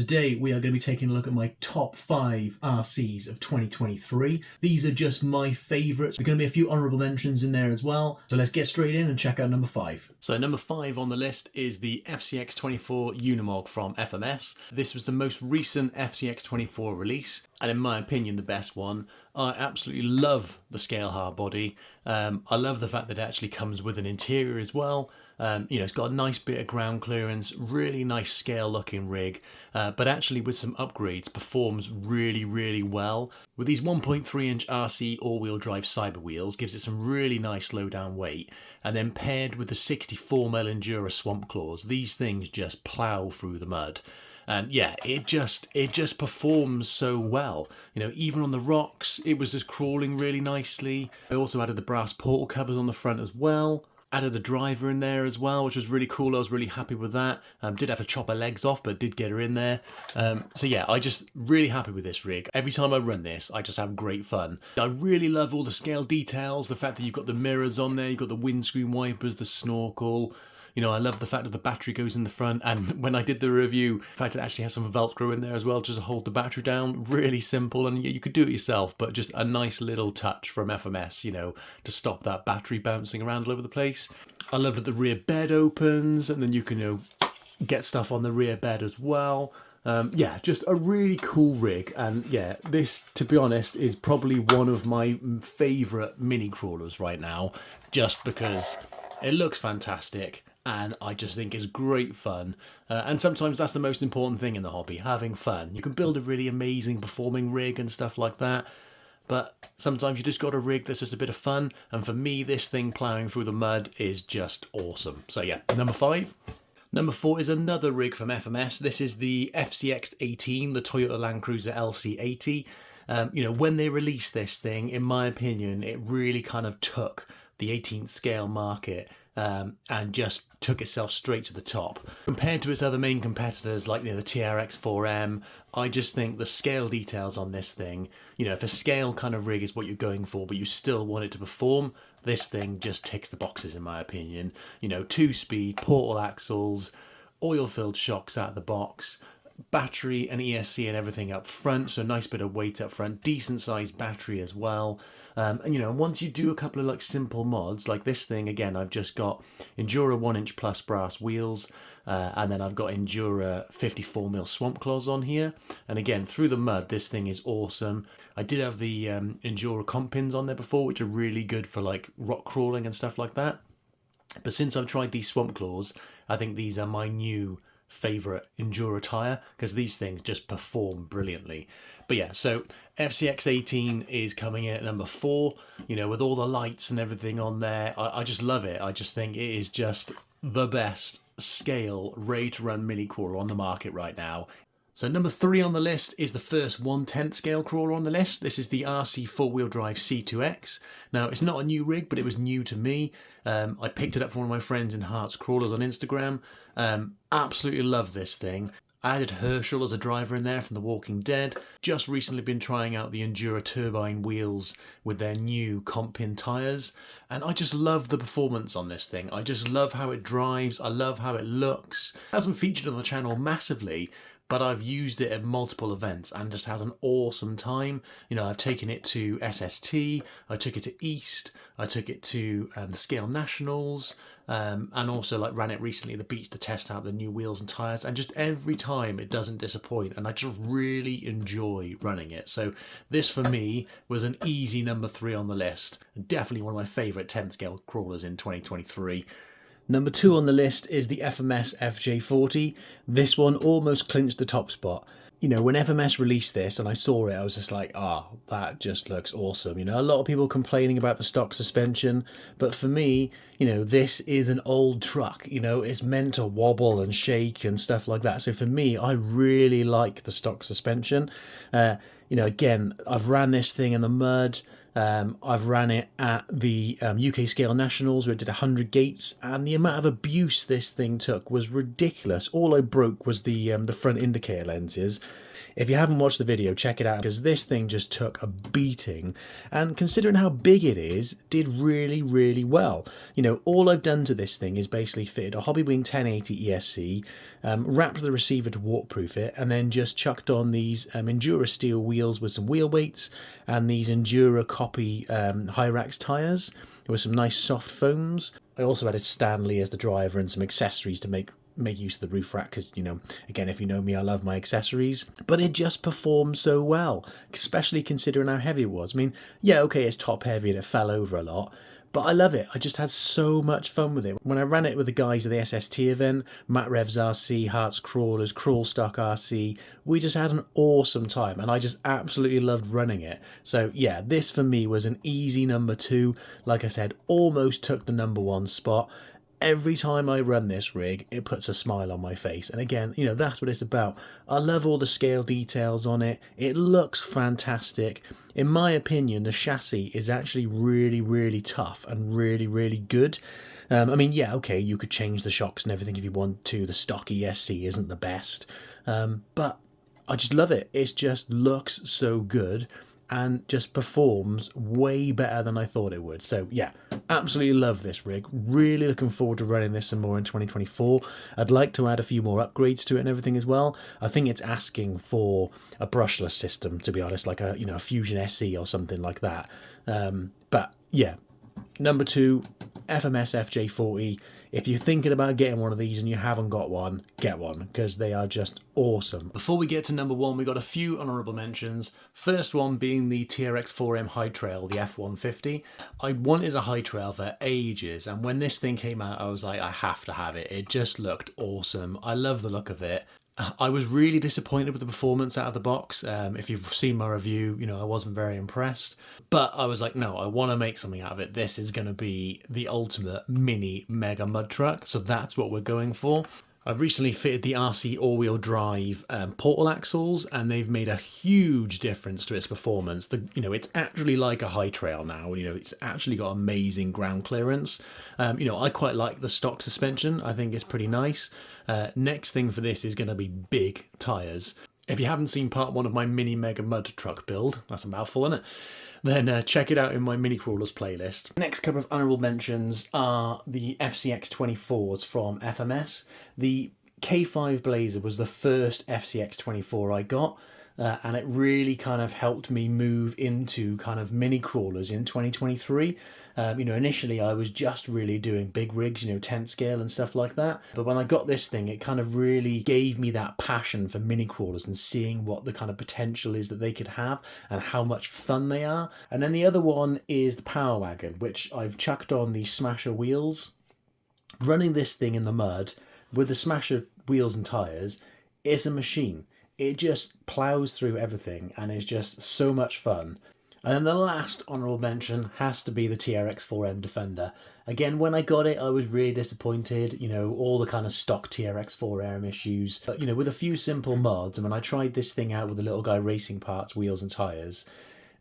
today we are going to be taking a look at my top 5 RCs of 2023. These are just my favourites. There's going to be a few honourable mentions in there as well. So let's get straight in and check out number 5. So number 5 on the list is the FCX24 Unimog from FMS. This was the most recent FCX24 release, and in my opinion the best one. I absolutely love the scale hard body. I love the fact that it actually comes with an interior as well. It's got a nice bit of ground clearance, really nice scale looking rig, but actually with some upgrades performs really well. With these 1.3 inch RC all-wheel drive cyber wheels, gives it some really nice low down weight, and then paired with the 64mm Endura Swamp Claws, these things just plough through the mud. And yeah, it just performs so well. Even on the rocks, it was just crawling really nicely. I also added the brass portal covers on the front as well. Added the driver in there as well, which was really cool. I was really happy with that. Did have to chop her legs off, but did get her in there. So yeah, I just really happy with this rig. Every time I run this, I just have great fun. I really love all the scale details, the fact that you've got the mirrors on there, you've got the windscreen wipers, the snorkel. I love the fact that the battery goes in the front, and when I did the review, the fact it actually has some Velcro in there as well just to hold the battery down. Really simple, and you could do it yourself, but just a nice little touch from FMS, to stop that battery bouncing around all over the place. I love that the rear bed opens, and then you can, get stuff on the rear bed as well. Just a really cool rig, and yeah, this, to be honest, is probably one of my favourite mini crawlers right now, just because it looks fantastic. And I just think it's great fun. And sometimes that's the most important thing in the hobby, having fun. You can build a really amazing performing rig and stuff like that, but sometimes you just got a rig that's just a bit of fun. And for me, this thing ploughing through the mud is just awesome. So yeah, number 5. Number 4 is another rig from FMS. This is the FCX18, the Toyota Land Cruiser LC80. When they released this thing, in my opinion, it really kind of took the 18th scale market and just took itself straight to the top. Compared to its other main competitors like the TRX4M, I just think the scale details on this thing, if a scale kind of rig is what you're going for, but you still want it to perform, this thing just ticks the boxes in my opinion. 2-speed, portal axles, oil-filled shocks out of the box, battery and ESC and everything up front, so a nice bit of weight up front, decent sized battery as well. And once you do a couple of simple mods like this thing, again, I've just got Endura 1-inch plus brass wheels, and then I've got Endura 54mm Swamp Claws on here. And again, through the mud, this thing is awesome. I did have the Endura comp pins on there before, which are really good for rock crawling and stuff like that. But since I've tried these Swamp Claws, I think these are my new favourite Endura tyre, because these things just perform brilliantly. But yeah, so FCX18 is coming in at number 4, with all the lights and everything on there. I just love it. I just think it is just the best scale ready to run mini crawler on the market right now. So number 3 on the list is the first 1/10 scale crawler on the list. This is the RC 4-wheel drive C2X. Now, it's not a new rig, but it was new to me. I picked it up from one of my friends in Hearts Crawlers on Instagram. Absolutely love this thing. I added Herschel as a driver in there from The Walking Dead. Just recently been trying out the Endura turbine wheels with their new comp pin tyres. And I just love the performance on this thing. I just love how it drives. I love how it looks. It hasn't featured on the channel massively, but I've used it at multiple events and just had an awesome time. I've taken it to SST, I took it to East, I took it to the Scale Nationals, and also ran it recently at the beach to test out the new wheels and tyres, and just every time it doesn't disappoint, and I just really enjoy running it. So this for me was an easy number 3 on the list, and definitely one of my favourite 10 scale crawlers in 2023. Number 2 on the list is the FMS FJ40. This one almost clinched the top spot. When FMS released this and I saw it, I was just like, that just looks awesome. A lot of people complaining about the stock suspension, but for me, this is an old truck. It's meant to wobble and shake and stuff like that. So for me, I really like the stock suspension. Again, I've ran this thing in the mud. I've ran it at the UK Scale Nationals where it did 100 gates, and the amount of abuse this thing took was ridiculous. All I broke was the front indicator lenses. If you haven't watched the video, check it out, because this thing just took a beating, and considering how big it is, did really, really well. You know, all I've done to this thing is basically fitted a Hobbywing 1080 ESC, wrapped the receiver to waterproof it, and then just chucked on these Endura steel wheels with some wheel weights, and these Endura copy Hyrail tyres with some nice soft foams. I also added Stanley as the driver and some accessories to make use of the roof rack, because, you know, again, if you know me, I love my accessories. But it just performed so well, especially considering how heavy it was. I mean, yeah, okay, it's top heavy and it fell over a lot, but I love it. I just had so much fun with it. When I ran it with the guys at the SST event, Matt Revs RC, Hearts Crawlers, Crawl Stock RC, we just had an awesome time, and I just absolutely loved running it. So yeah, this for me was an easy number 2. Like I said, almost took the number 1 spot. Every time I run this rig, it puts a smile on my face. And again, you know, that's what it's about. I love all the scale details on it. It looks fantastic. In my opinion, the chassis is actually really, really tough and really, really good. I mean, yeah, okay, you could change the shocks and everything if you want to. The stock ESC isn't the best. But I just love it. It just looks so good and just performs way better than I thought it would. So yeah, absolutely love this rig. Really looking forward to running this some more in 2024. I'd like to add a few more upgrades to it and everything as well. I think it's asking for a brushless system, to be honest, like a, you know, a Fusion SE or something like that. But yeah, number 2, FMS FJ40. If you're thinking about getting one of these and you haven't got one, get one, because they are just awesome. Before we get to number 1, we got a few honourable mentions. First one being the TRX4M Highrail, the F150. I wanted a Highrail for ages, and when this thing came out, I was like, I have to have it. It just looked awesome. I love the look of it. I was really disappointed with the performance out of the box. If you've seen my review, you know, I wasn't very impressed. But I was like, no, I want to make something out of it. This is going to be the ultimate mini mega mud truck. So that's what we're going for. I've recently fitted the RC all-wheel drive portal axles, and they've made a huge difference to its performance. You know, it's actually like a Highrail now. You know, it's actually got amazing ground clearance. You know, I quite like the stock suspension. I think it's pretty nice. Next thing for this is going to be big tyres. If you haven't seen part 1 of my mini mega mud truck build, that's a mouthful, isn't it? Then check it out in my mini crawlers playlist. Next couple of honourable mentions are the FCX24s from FMS. The K5 Blazer was the first FCX24 I got, and it really kind of helped me move into kind of mini crawlers in 2023. You know, initially I was just really doing big rigs, you know, 10th scale and stuff like that. But when I got this thing, it kind of really gave me that passion for mini crawlers and seeing what the kind of potential is that they could have and how much fun they are. And then the other one is the Power Wagon, which I've chucked on the Smasher wheels. Running this thing in the mud with the Smasher wheels and tyres is a machine. It just plows through everything and is just so much fun. And then the last honourable mention has to be the TRX4M Defender. Again, when I got it, I was really disappointed. You know, all the kind of stock TRX4M issues. But, you know, with a few simple mods, and when I tried this thing out with the little guy racing parts, wheels and tyres,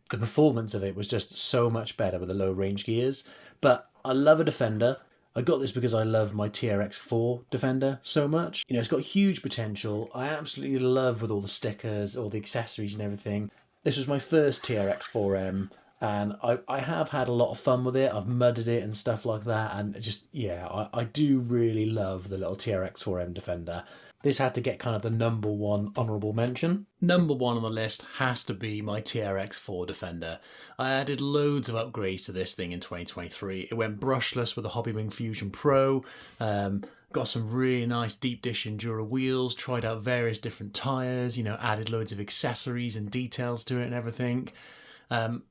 the performance of it was just so much better with the low range gears. But I love a Defender. I got this because I love my TRX4 Defender so much. You know, it's got huge potential. I absolutely love with all the stickers, all the accessories and everything. This was my first TRX4M, and I have had a lot of fun with it. I've mudded it and stuff like that, and just, yeah, I do really love the little TRX4M Defender. This had to get kind of the number 1 honourable mention. Number 1 on the list has to be my TRX4 Defender. I added loads of upgrades to this thing in 2023. It went brushless with the Hobbywing Fusion Pro, got some really nice deep dish Endura wheels, tried out various different tyres, you know, added loads of accessories and details to it and everything. And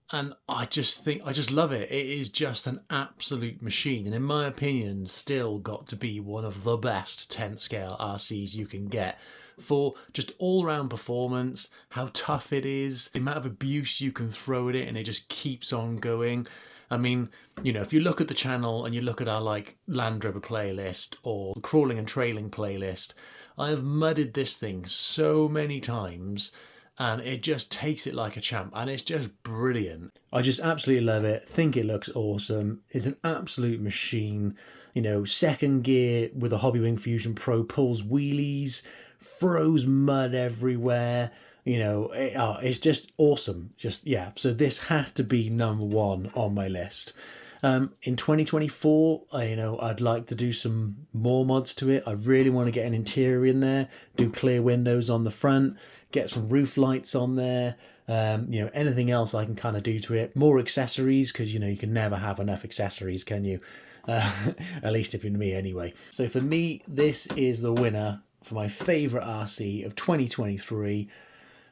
I just love it. It is just an absolute machine. And in my opinion, still got to be one of the best 10th scale RCs you can get for just all round performance, how tough it is, the amount of abuse you can throw at it, and it just keeps on going. I mean, you know, if you look at the channel and you look at our like Land Rover playlist or crawling and trailing playlist, I have mudded this thing so many times. and it just takes it like a champ, and it's just brilliant. I just absolutely love it. Think it looks awesome. It's an absolute machine. You know, second gear with a Hobbywing Fusion Pro, pulls wheelies, throws mud everywhere. You know, it's just awesome. Just, yeah. So this had to be number one on my list. In 2024, I'd like to do some more mods to it. I really want to get an interior in there, do clear windows on the front, get some roof lights on there. Anything else I can kind of do to it. More accessories, because, you can never have enough accessories, can you? At least if you're me anyway. So for me, this is the winner for my favourite RC of 2023.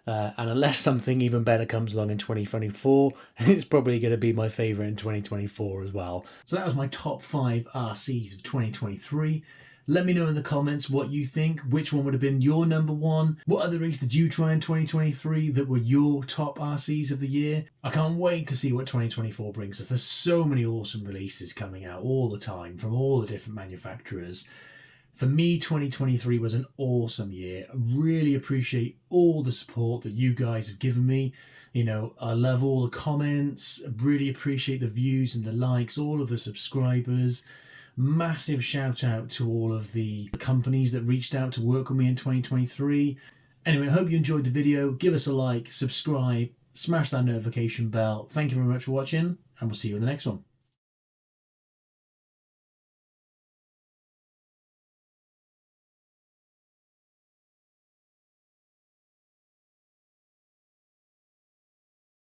And unless something even better comes along in 2024, it's probably going to be my favourite in 2024 as well. So that was my top 5 RCs of 2023. Let me know in the comments what you think. Which one would have been your number one? What other rigs did you try in 2023 that were your top RCs of the year? I can't wait to see what 2024 brings us. There's so many awesome releases coming out all the time from all the different manufacturers. For me, 2023 was an awesome year. I really appreciate all the support that you guys have given me. I love all the comments. I really appreciate the views and the likes, all of the subscribers. Massive shout out to all of the companies that reached out to work with me in 2023. Anyway, I hope you enjoyed the video. Give us a like, subscribe, smash that notification bell. Thank you very much for watching, and we'll see you in the next one.